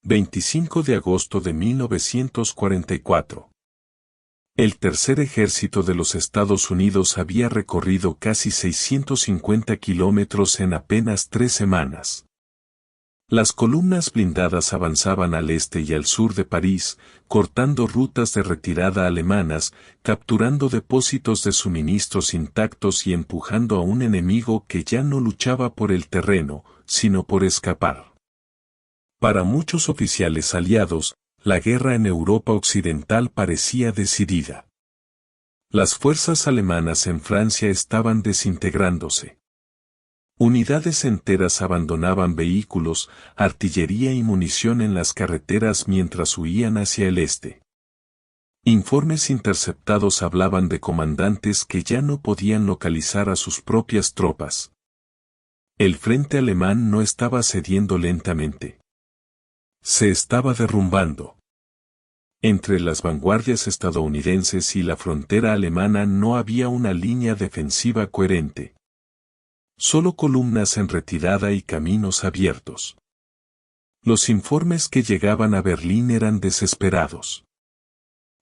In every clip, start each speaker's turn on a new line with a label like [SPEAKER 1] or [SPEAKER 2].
[SPEAKER 1] 25 de agosto de 1944. El Tercer Ejército de los Estados Unidos había recorrido casi 650 kilómetros en apenas 3 semanas. Las columnas blindadas avanzaban al este y al sur de París, cortando rutas de retirada alemanas, capturando depósitos de suministros intactos y empujando a un enemigo que ya no luchaba por el terreno, sino por escapar. Para muchos oficiales aliados, la guerra en Europa Occidental parecía decidida. Las fuerzas alemanas en Francia estaban desintegrándose. Unidades enteras abandonaban vehículos, artillería y munición en las carreteras mientras huían hacia el este. Informes interceptados hablaban de comandantes que ya no podían localizar a sus propias tropas. El frente alemán no estaba cediendo lentamente. Se estaba derrumbando. Entre las vanguardias estadounidenses y la frontera alemana no había una línea defensiva coherente. Solo columnas en retirada y caminos abiertos. Los informes que llegaban a Berlín eran desesperados.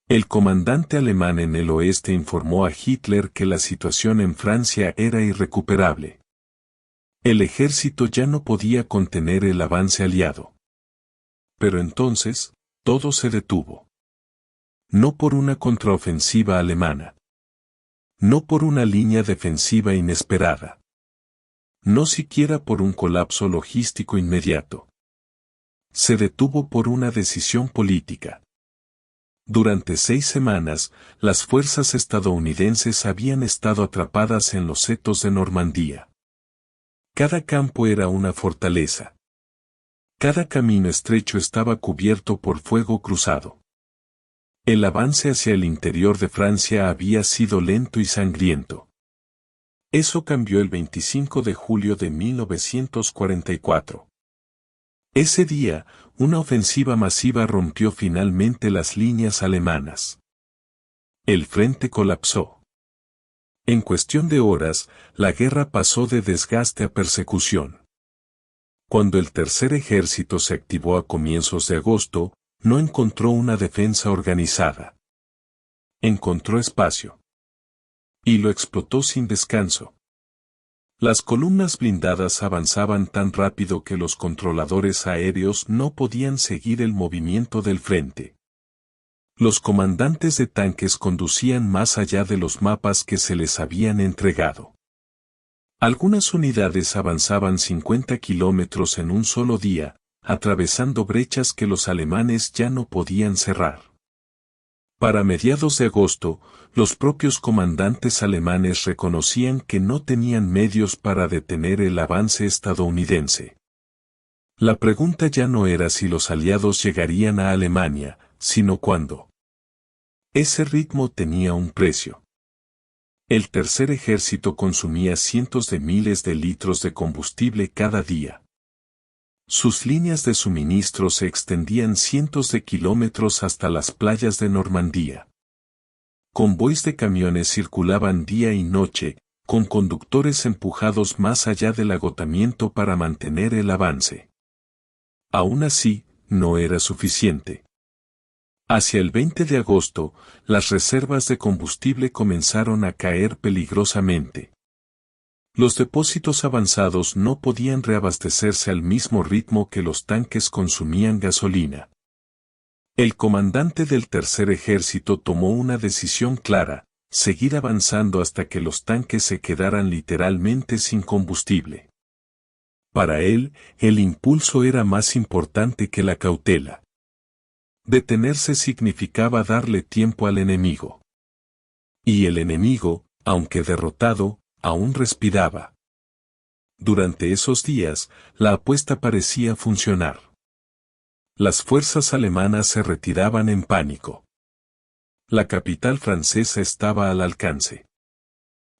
[SPEAKER 1] El comandante alemán en el oeste informó a Hitler que la situación en Francia era irrecuperable. El ejército ya no podía contener el avance aliado. Pero entonces, todo se detuvo. No por una contraofensiva alemana. No por una línea defensiva inesperada. No siquiera por un colapso logístico inmediato. Se detuvo por una decisión política. Durante 6 semanas, las fuerzas estadounidenses habían estado atrapadas en los setos de Normandía. Cada campo era una fortaleza. Cada camino estrecho estaba cubierto por fuego cruzado. El avance hacia el interior de Francia había sido lento y sangriento. Eso cambió el 25 de julio de 1944. Ese día, una ofensiva masiva rompió finalmente las líneas alemanas. El frente colapsó. En cuestión de horas, la guerra pasó de desgaste a persecución. Cuando el Tercer Ejército se activó a comienzos de agosto, no encontró una defensa organizada. Encontró espacio. Y lo explotó sin descanso. Las columnas blindadas avanzaban tan rápido que los controladores aéreos no podían seguir el movimiento del frente. Los comandantes de tanques conducían más allá de los mapas que se les habían entregado. Algunas unidades avanzaban 50 kilómetros en un solo día, atravesando brechas que los alemanes ya no podían cerrar. Para mediados de agosto, los propios comandantes alemanes reconocían que no tenían medios para detener el avance estadounidense. La pregunta ya no era si los aliados llegarían a Alemania, sino cuándo. Ese ritmo tenía un precio. El Tercer Ejército consumía cientos de miles de litros de combustible cada día. Sus líneas de suministro se extendían cientos de kilómetros hasta las playas de Normandía. Convoys de camiones circulaban día y noche, con conductores empujados más allá del agotamiento para mantener el avance. Aún así, no era suficiente. Hacia el 20 de agosto, las reservas de combustible comenzaron a caer peligrosamente. Los depósitos avanzados no podían reabastecerse al mismo ritmo que los tanques consumían gasolina. El comandante del Tercer Ejército tomó una decisión clara: seguir avanzando hasta que los tanques se quedaran literalmente sin combustible. Para él, el impulso era más importante que la cautela. Detenerse significaba darle tiempo al enemigo. Y el enemigo, aunque derrotado, aún respiraba. Durante esos días, la apuesta parecía funcionar. Las fuerzas alemanas se retiraban en pánico. La capital francesa estaba al alcance.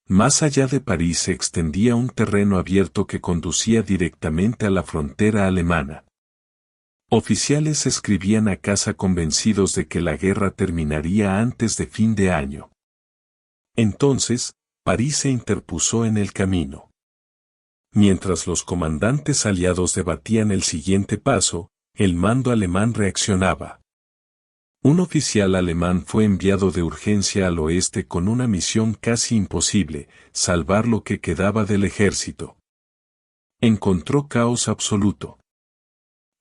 [SPEAKER 1] Más allá de París se extendía un terreno abierto que conducía directamente a la frontera alemana. Oficiales escribían a casa convencidos de que la guerra terminaría antes de fin de año. Entonces, París se interpuso en el camino. Mientras los comandantes aliados debatían el siguiente paso, el mando alemán reaccionaba. Un oficial alemán fue enviado de urgencia al oeste con una misión casi imposible, salvar lo que quedaba del ejército. Encontró caos absoluto.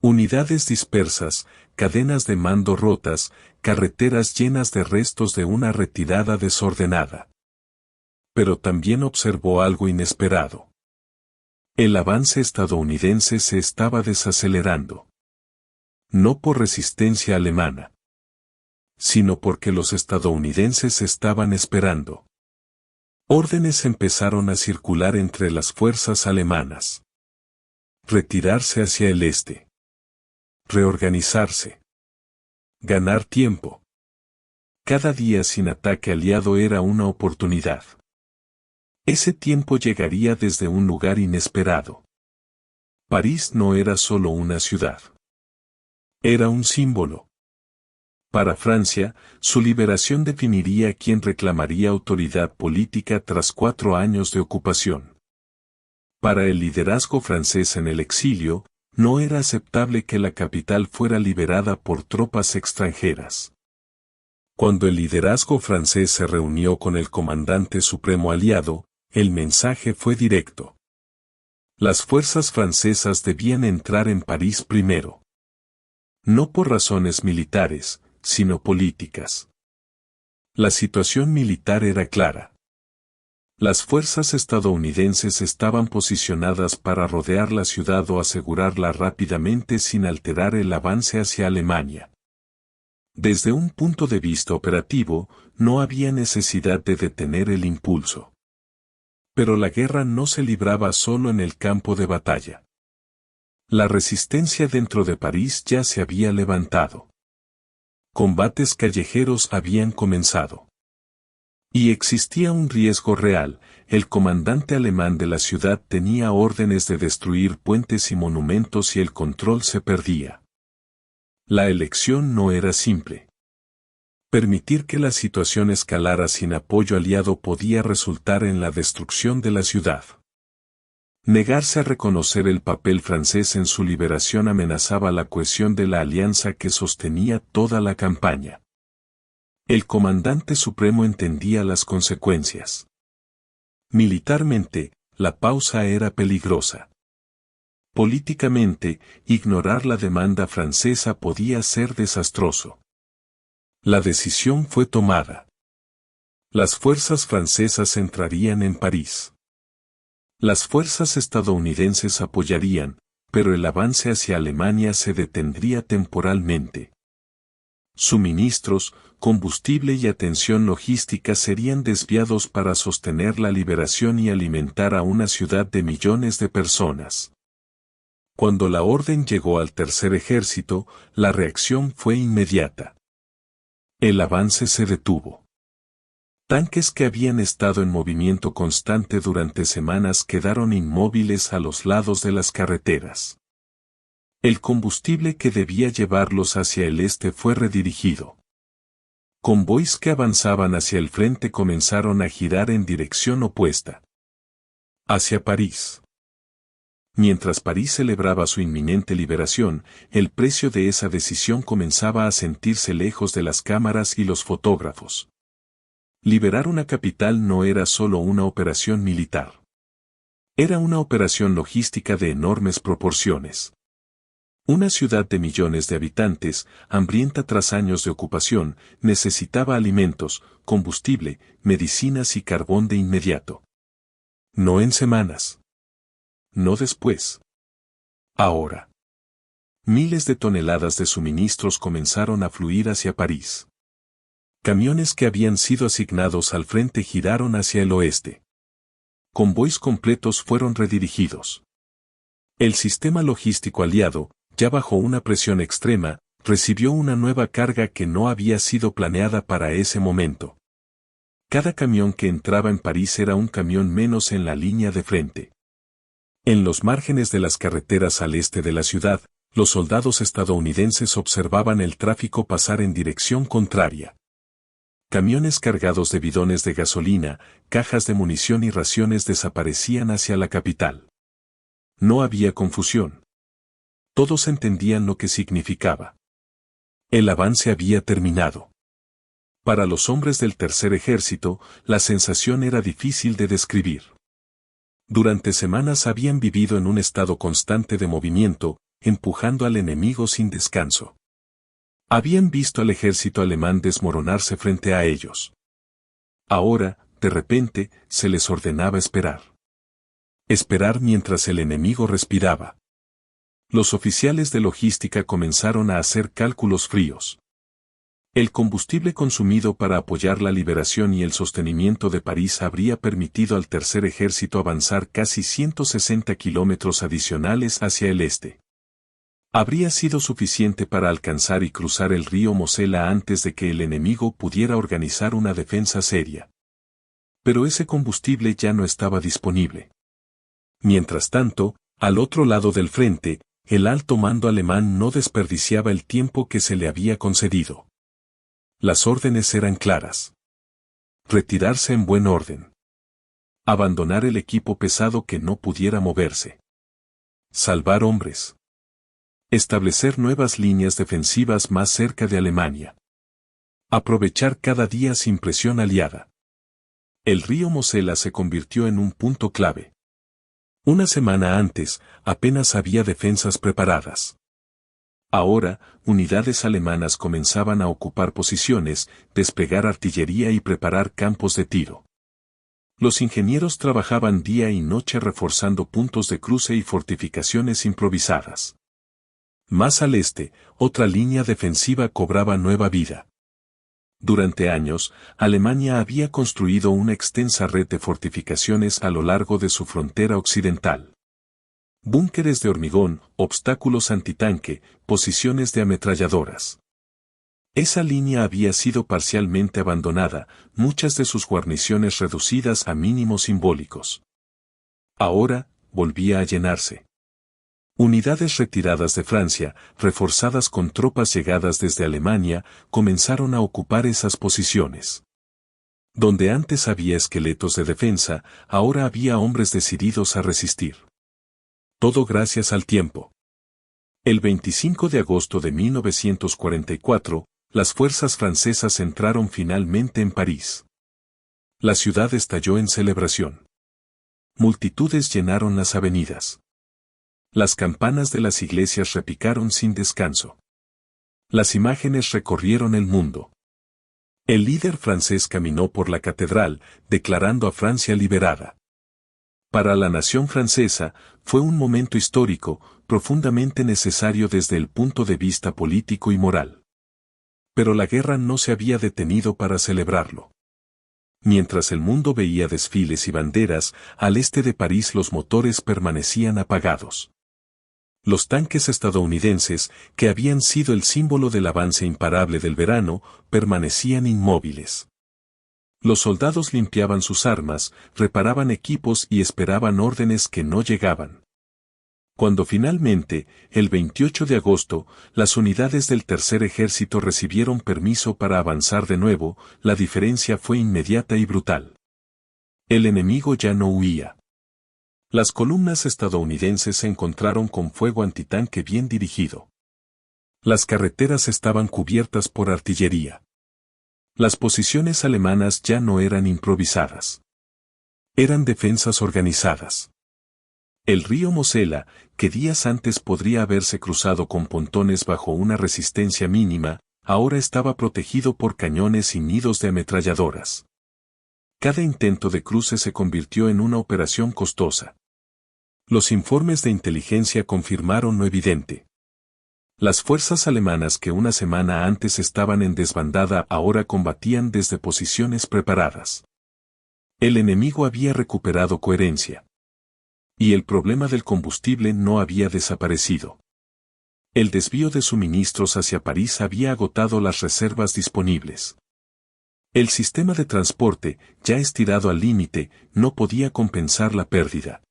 [SPEAKER 1] Unidades dispersas, cadenas de mando rotas, carreteras llenas de restos de una retirada desordenada. Pero también observó algo inesperado. El avance estadounidense se estaba desacelerando. No por resistencia alemana, sino porque los estadounidenses estaban esperando. Órdenes empezaron a circular entre las fuerzas alemanas. Retirarse hacia el este. Reorganizarse. Ganar tiempo. Cada día sin ataque aliado era una oportunidad. Ese tiempo llegaría desde un lugar inesperado. París no era solo una ciudad. Era un símbolo. Para Francia, su liberación definiría quién reclamaría autoridad política tras 4 años de ocupación. Para el liderazgo francés en el exilio, no era aceptable que la capital fuera liberada por tropas extranjeras. Cuando el liderazgo francés se reunió con el comandante supremo aliado, el mensaje fue directo. Las fuerzas francesas debían entrar en París primero. No por razones militares, sino políticas. La situación militar era clara. Las fuerzas estadounidenses estaban posicionadas para rodear la ciudad o asegurarla rápidamente sin alterar el avance hacia Alemania. Desde un punto de vista operativo, no había necesidad de detener el impulso. Pero la guerra no se libraba solo en el campo de batalla. La resistencia dentro de París ya se había levantado. Combates callejeros habían comenzado. Y existía un riesgo real, el comandante alemán de la ciudad tenía órdenes de destruir puentes y monumentos y el control se perdía. La elección no era simple. Permitir que la situación escalara sin apoyo aliado podía resultar en la destrucción de la ciudad. Negarse a reconocer el papel francés en su liberación amenazaba la cohesión de la alianza que sostenía toda la campaña. El comandante supremo entendía las consecuencias. Militarmente, la pausa era peligrosa. Políticamente, ignorar la demanda francesa podía ser desastroso. La decisión fue tomada. Las fuerzas francesas entrarían en París. Las fuerzas estadounidenses apoyarían, pero el avance hacia Alemania se detendría temporalmente. Suministros, combustible y atención logística serían desviados para sostener la liberación y alimentar a una ciudad de millones de personas. Cuando la orden llegó al tercer ejército, la reacción fue inmediata. El avance se detuvo. Tanques que habían estado en movimiento constante durante semanas quedaron inmóviles a los lados de las carreteras. El combustible que debía llevarlos hacia el este fue redirigido. Convoys que avanzaban hacia el frente comenzaron a girar en dirección opuesta. Hacia París. Mientras París celebraba su inminente liberación, el precio de esa decisión comenzaba a sentirse lejos de las cámaras y los fotógrafos. Liberar una capital no era solo una operación militar. Era una operación logística de enormes proporciones. Una ciudad de millones de habitantes, hambrienta tras años de ocupación, necesitaba alimentos, combustible, medicinas y carbón de inmediato. No en semanas. No después. Ahora. Miles de toneladas de suministros comenzaron a fluir hacia París. Camiones que habían sido asignados al frente giraron hacia el oeste. Convoys completos fueron redirigidos. El sistema logístico aliado, ya bajo una presión extrema, recibió una nueva carga que no había sido planeada para ese momento. Cada camión que entraba en París era un camión menos en la línea de frente. En los márgenes de las carreteras al este de la ciudad, los soldados estadounidenses observaban el tráfico pasar en dirección contraria. Camiones cargados de bidones de gasolina, cajas de munición y raciones desaparecían hacia la capital. No había confusión. Todos entendían lo que significaba. El avance había terminado. Para los hombres del tercer ejército, la sensación era difícil de describir. Durante semanas habían vivido en un estado constante de movimiento, empujando al enemigo sin descanso. Habían visto al ejército alemán desmoronarse frente a ellos. Ahora, de repente, se les ordenaba esperar. Esperar mientras el enemigo respiraba. Los oficiales de logística comenzaron a hacer cálculos fríos. El combustible consumido para apoyar la liberación y el sostenimiento de París habría permitido al tercer ejército avanzar casi 160 kilómetros adicionales hacia el este. Habría sido suficiente para alcanzar y cruzar el río Mosela antes de que el enemigo pudiera organizar una defensa seria. Pero ese combustible ya no estaba disponible. Mientras tanto, al otro lado del frente, el alto mando alemán no desperdiciaba el tiempo que se le había concedido. Las órdenes eran claras. Retirarse en buen orden. Abandonar el equipo pesado que no pudiera moverse. Salvar hombres. Establecer nuevas líneas defensivas más cerca de Alemania. Aprovechar cada día sin presión aliada. El río Mosela se convirtió en un punto clave. Una semana antes, apenas había defensas preparadas. Ahora, unidades alemanas comenzaban a ocupar posiciones, desplegar artillería y preparar campos de tiro. Los ingenieros trabajaban día y noche reforzando puntos de cruce y fortificaciones improvisadas. Más al este, otra línea defensiva cobraba nueva vida. Durante años, Alemania había construido una extensa red de fortificaciones a lo largo de su frontera occidental. Búnkeres de hormigón, obstáculos antitanque, posiciones de ametralladoras. Esa línea había sido parcialmente abandonada, muchas de sus guarniciones reducidas a mínimos simbólicos. Ahora, volvía a llenarse. Unidades retiradas de Francia, reforzadas con tropas llegadas desde Alemania, comenzaron a ocupar esas posiciones. Donde antes había esqueletos de defensa, ahora había hombres decididos a resistir. Todo gracias al tiempo. El 25 de agosto de 1944, las fuerzas francesas entraron finalmente en París. La ciudad estalló en celebración. Multitudes llenaron las avenidas. Las campanas de las iglesias repicaron sin descanso. Las imágenes recorrieron el mundo. El líder francés caminó por la catedral, declarando a Francia liberada. Para la nación francesa, fue un momento histórico, profundamente necesario desde el punto de vista político y moral. Pero la guerra no se había detenido para celebrarlo. Mientras el mundo veía desfiles y banderas, al este de París los motores permanecían apagados. Los tanques estadounidenses, que habían sido el símbolo del avance imparable del verano, permanecían inmóviles. Los soldados limpiaban sus armas, reparaban equipos y esperaban órdenes que no llegaban. Cuando finalmente, el 28 de agosto, las unidades del tercer ejército recibieron permiso para avanzar de nuevo, la diferencia fue inmediata y brutal. El enemigo ya no huía. Las columnas estadounidenses se encontraron con fuego antitanque bien dirigido. Las carreteras estaban cubiertas por artillería. Las posiciones alemanas ya no eran improvisadas. Eran defensas organizadas. El río Mosela, que días antes podría haberse cruzado con pontones bajo una resistencia mínima, ahora estaba protegido por cañones y nidos de ametralladoras. Cada intento de cruce se convirtió en una operación costosa. Los informes de inteligencia confirmaron lo evidente. Las fuerzas alemanas que una semana antes estaban en desbandada ahora combatían desde posiciones preparadas. El enemigo había recuperado coherencia. Y el problema del combustible no había desaparecido. El desvío de suministros hacia París había agotado las reservas disponibles. El sistema de transporte, ya estirado al límite, no podía compensar la pérdida.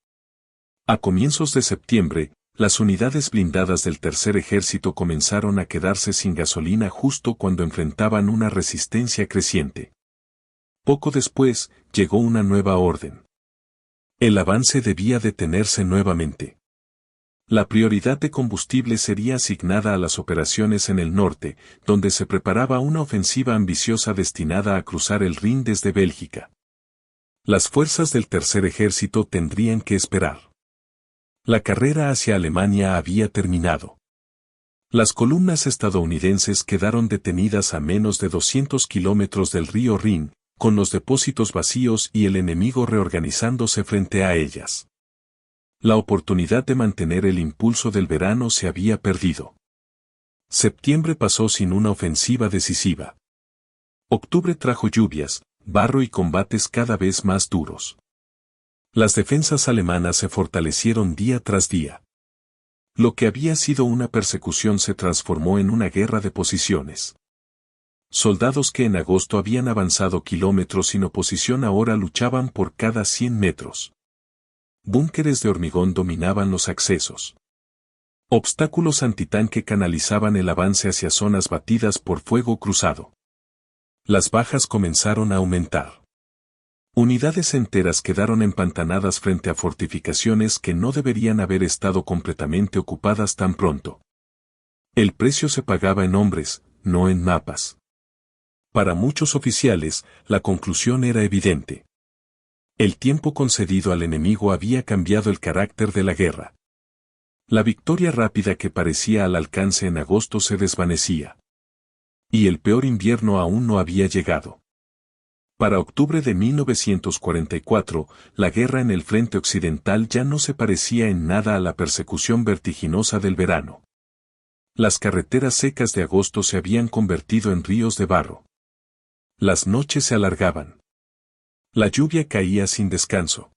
[SPEAKER 1] A comienzos de septiembre, las unidades blindadas del tercer ejército comenzaron a quedarse sin gasolina justo cuando enfrentaban una resistencia creciente. Poco después, llegó una nueva orden. El avance debía detenerse nuevamente. La prioridad de combustible sería asignada a las operaciones en el norte, donde se preparaba una ofensiva ambiciosa destinada a cruzar el Rin desde Bélgica. Las fuerzas del Tercer Ejército tendrían que esperar. La carrera hacia Alemania había terminado. Las columnas estadounidenses quedaron detenidas a menos de 200 kilómetros del río Rin, con los depósitos vacíos y el enemigo reorganizándose frente a ellas. La oportunidad de mantener el impulso del verano se había perdido. Septiembre pasó sin una ofensiva decisiva. Octubre trajo lluvias, barro y combates cada vez más duros. Las defensas alemanas se fortalecieron día tras día. Lo que había sido una persecución se transformó en una guerra de posiciones. Soldados que en agosto habían avanzado kilómetros sin oposición ahora luchaban por cada 100 metros. Búnkeres de hormigón dominaban los accesos. Obstáculos antitanque canalizaban el avance hacia zonas batidas por fuego cruzado. Las bajas comenzaron a aumentar. Unidades enteras quedaron empantanadas frente a fortificaciones que no deberían haber estado completamente ocupadas tan pronto. El precio se pagaba en hombres, no en mapas. Para muchos oficiales, la conclusión era evidente. El tiempo concedido al enemigo había cambiado el carácter de la guerra. La victoria rápida que parecía al alcance en agosto se desvanecía. Y el peor invierno aún no había llegado. Para octubre de 1944, la guerra en el frente occidental ya no se parecía en nada a la persecución vertiginosa del verano. Las carreteras secas de agosto se habían convertido en ríos de barro. Las noches se alargaban. La lluvia caía sin descanso.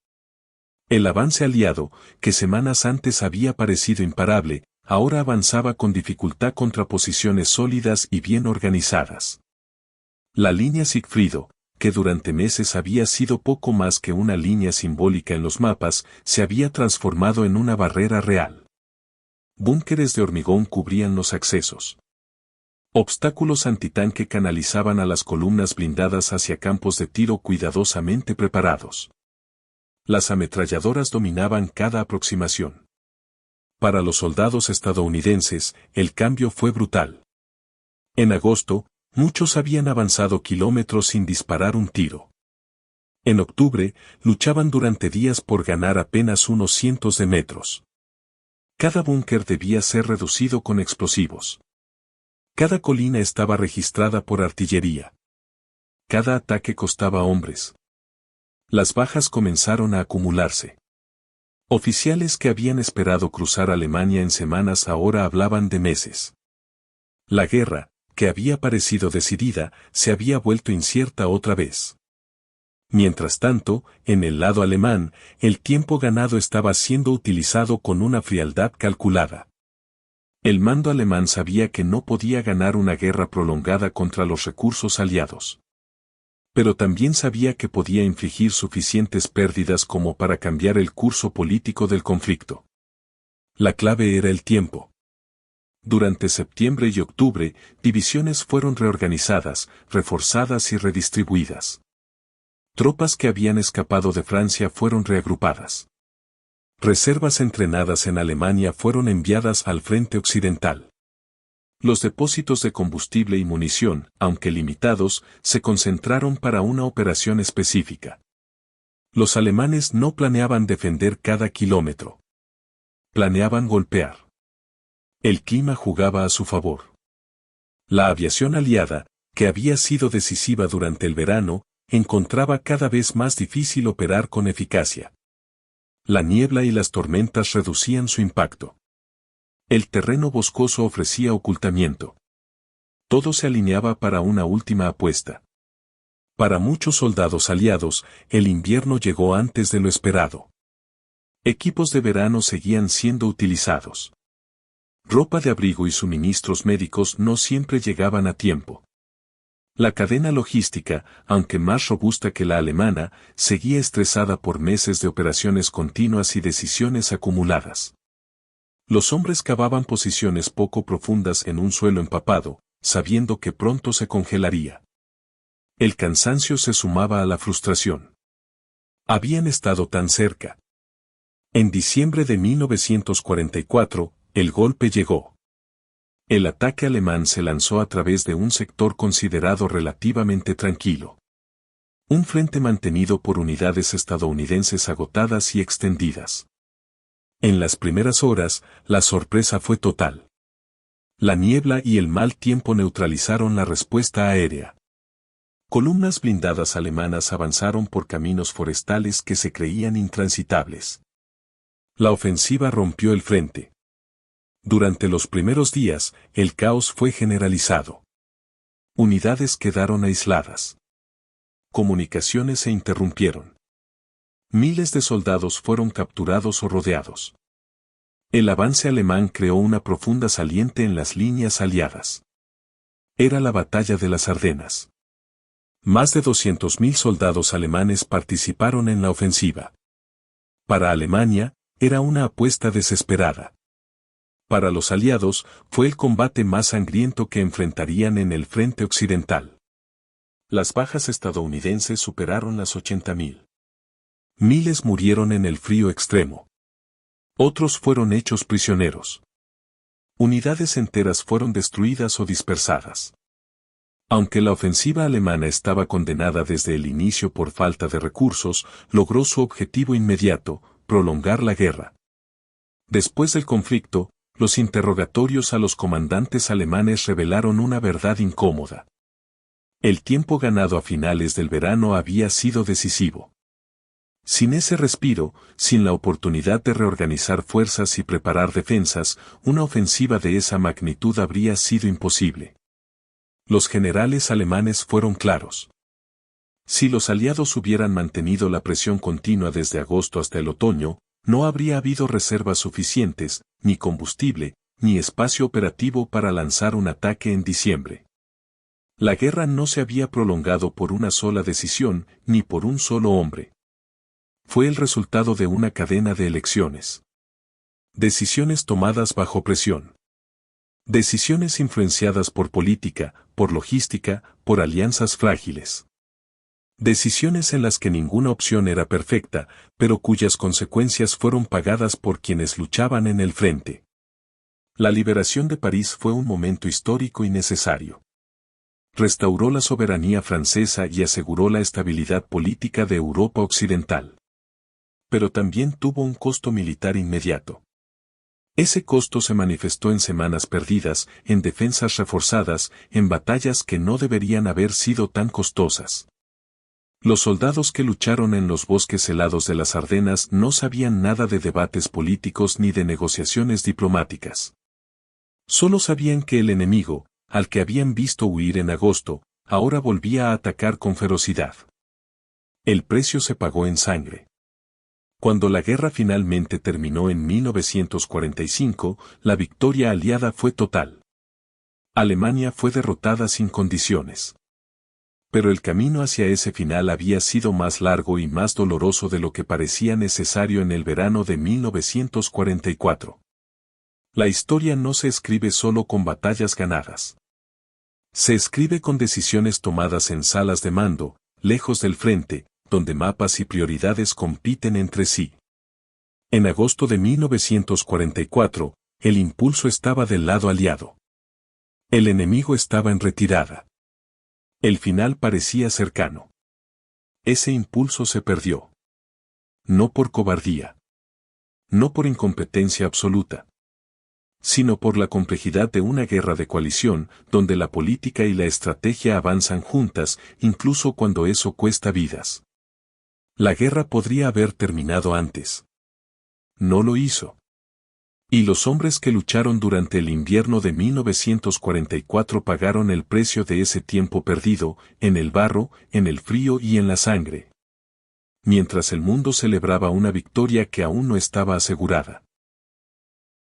[SPEAKER 1] El avance aliado, que semanas antes había parecido imparable, ahora avanzaba con dificultad contra posiciones sólidas y bien organizadas. La línea Sigfrido, que durante meses había sido poco más que una línea simbólica en los mapas, se había transformado en una barrera real. Búnkeres de hormigón cubrían los accesos. Obstáculos antitanque canalizaban a las columnas blindadas hacia campos de tiro cuidadosamente preparados. Las ametralladoras dominaban cada aproximación. Para los soldados estadounidenses, el cambio fue brutal. En agosto, muchos habían avanzado kilómetros sin disparar un tiro. En octubre, luchaban durante días por ganar apenas unos cientos de metros. Cada búnker debía ser reducido con explosivos. Cada colina estaba registrada por artillería. Cada ataque costaba hombres. Las bajas comenzaron a acumularse. Oficiales que habían esperado cruzar Alemania en semanas ahora hablaban de meses. La guerra, que había parecido decidida, se había vuelto incierta otra vez. Mientras tanto, en el lado alemán, el tiempo ganado estaba siendo utilizado con una frialdad calculada. El mando alemán sabía que no podía ganar una guerra prolongada contra los recursos aliados. Pero también sabía que podía infligir suficientes pérdidas como para cambiar el curso político del conflicto. La clave era el tiempo. Durante septiembre y octubre, divisiones fueron reorganizadas, reforzadas y redistribuidas. Tropas que habían escapado de Francia fueron reagrupadas. Reservas entrenadas en Alemania fueron enviadas al frente occidental. Los depósitos de combustible y munición, aunque limitados, se concentraron para una operación específica. Los alemanes no planeaban defender cada kilómetro. Planeaban golpear. El clima jugaba a su favor. La aviación aliada, que había sido decisiva durante el verano, encontraba cada vez más difícil operar con eficacia. La niebla y las tormentas reducían su impacto. El terreno boscoso ofrecía ocultamiento. Todo se alineaba para una última apuesta. Para muchos soldados aliados, el invierno llegó antes de lo esperado. Equipos de verano seguían siendo utilizados. Ropa de abrigo y suministros médicos no siempre llegaban a tiempo. La cadena logística, aunque más robusta que la alemana, seguía estresada por meses de operaciones continuas y decisiones acumuladas. Los hombres cavaban posiciones poco profundas en un suelo empapado, sabiendo que pronto se congelaría. El cansancio se sumaba a la frustración. Habían estado tan cerca. En diciembre de 1944, el golpe llegó. El ataque alemán se lanzó a través de un sector considerado relativamente tranquilo. Un frente mantenido por unidades estadounidenses agotadas y extendidas. En las primeras horas, la sorpresa fue total. La niebla y el mal tiempo neutralizaron la respuesta aérea. Columnas blindadas alemanas avanzaron por caminos forestales que se creían intransitables. La ofensiva rompió el frente. Durante los primeros días, el caos fue generalizado. Unidades quedaron aisladas. Comunicaciones se interrumpieron. Miles de soldados fueron capturados o rodeados. El avance alemán creó una profunda saliente en las líneas aliadas. Era la batalla de las Ardenas. Más de 200.000 soldados alemanes participaron en la ofensiva. Para Alemania, era una apuesta desesperada. Para los aliados, fue el combate más sangriento que enfrentarían en el frente occidental. Las bajas estadounidenses superaron las 80.000. Miles murieron en el frío extremo. Otros fueron hechos prisioneros. Unidades enteras fueron destruidas o dispersadas. Aunque la ofensiva alemana estaba condenada desde el inicio por falta de recursos, logró su objetivo inmediato, prolongar la guerra. Después del conflicto, los interrogatorios a los comandantes alemanes revelaron una verdad incómoda. El tiempo ganado a finales del verano había sido decisivo. Sin ese respiro, sin la oportunidad de reorganizar fuerzas y preparar defensas, una ofensiva de esa magnitud habría sido imposible. Los generales alemanes fueron claros. Si los aliados hubieran mantenido la presión continua desde agosto hasta el otoño, no habría habido reservas suficientes, ni combustible, ni espacio operativo para lanzar un ataque en diciembre. La guerra no se había prolongado por una sola decisión, ni por un solo hombre. Fue el resultado de una cadena de elecciones. Decisiones tomadas bajo presión. Decisiones influenciadas por política, por logística, por alianzas frágiles. Decisiones en las que ninguna opción era perfecta, pero cuyas consecuencias fueron pagadas por quienes luchaban en el frente. La liberación de París fue un momento histórico y necesario. Restauró la soberanía francesa y aseguró la estabilidad política de Europa Occidental. Pero también tuvo un costo militar inmediato. Ese costo se manifestó en semanas perdidas, en defensas reforzadas, en batallas que no deberían haber sido tan costosas. Los soldados que lucharon en los bosques helados de las Ardenas no sabían nada de debates políticos ni de negociaciones diplomáticas. Solo sabían que el enemigo, al que habían visto huir en agosto, ahora volvía a atacar con ferocidad. El precio se pagó en sangre. Cuando la guerra finalmente terminó en 1945, la victoria aliada fue total. Alemania fue derrotada sin condiciones. Pero el camino hacia ese final había sido más largo y más doloroso de lo que parecía necesario en el verano de 1944. La historia no se escribe solo con batallas ganadas. Se escribe con decisiones tomadas en salas de mando, lejos del frente, donde mapas y prioridades compiten entre sí. En agosto de 1944, el impulso estaba del lado aliado. El enemigo estaba en retirada. El final parecía cercano. Ese impulso se perdió. No por cobardía. No por incompetencia absoluta. Sino por la complejidad de una guerra de coalición, donde la política y la estrategia avanzan juntas, incluso cuando eso cuesta vidas. La guerra podría haber terminado antes. No lo hizo. Y los hombres que lucharon durante el invierno de 1944 pagaron el precio de ese tiempo perdido, en el barro, en el frío y en la sangre. Mientras el mundo celebraba una victoria que aún no estaba asegurada.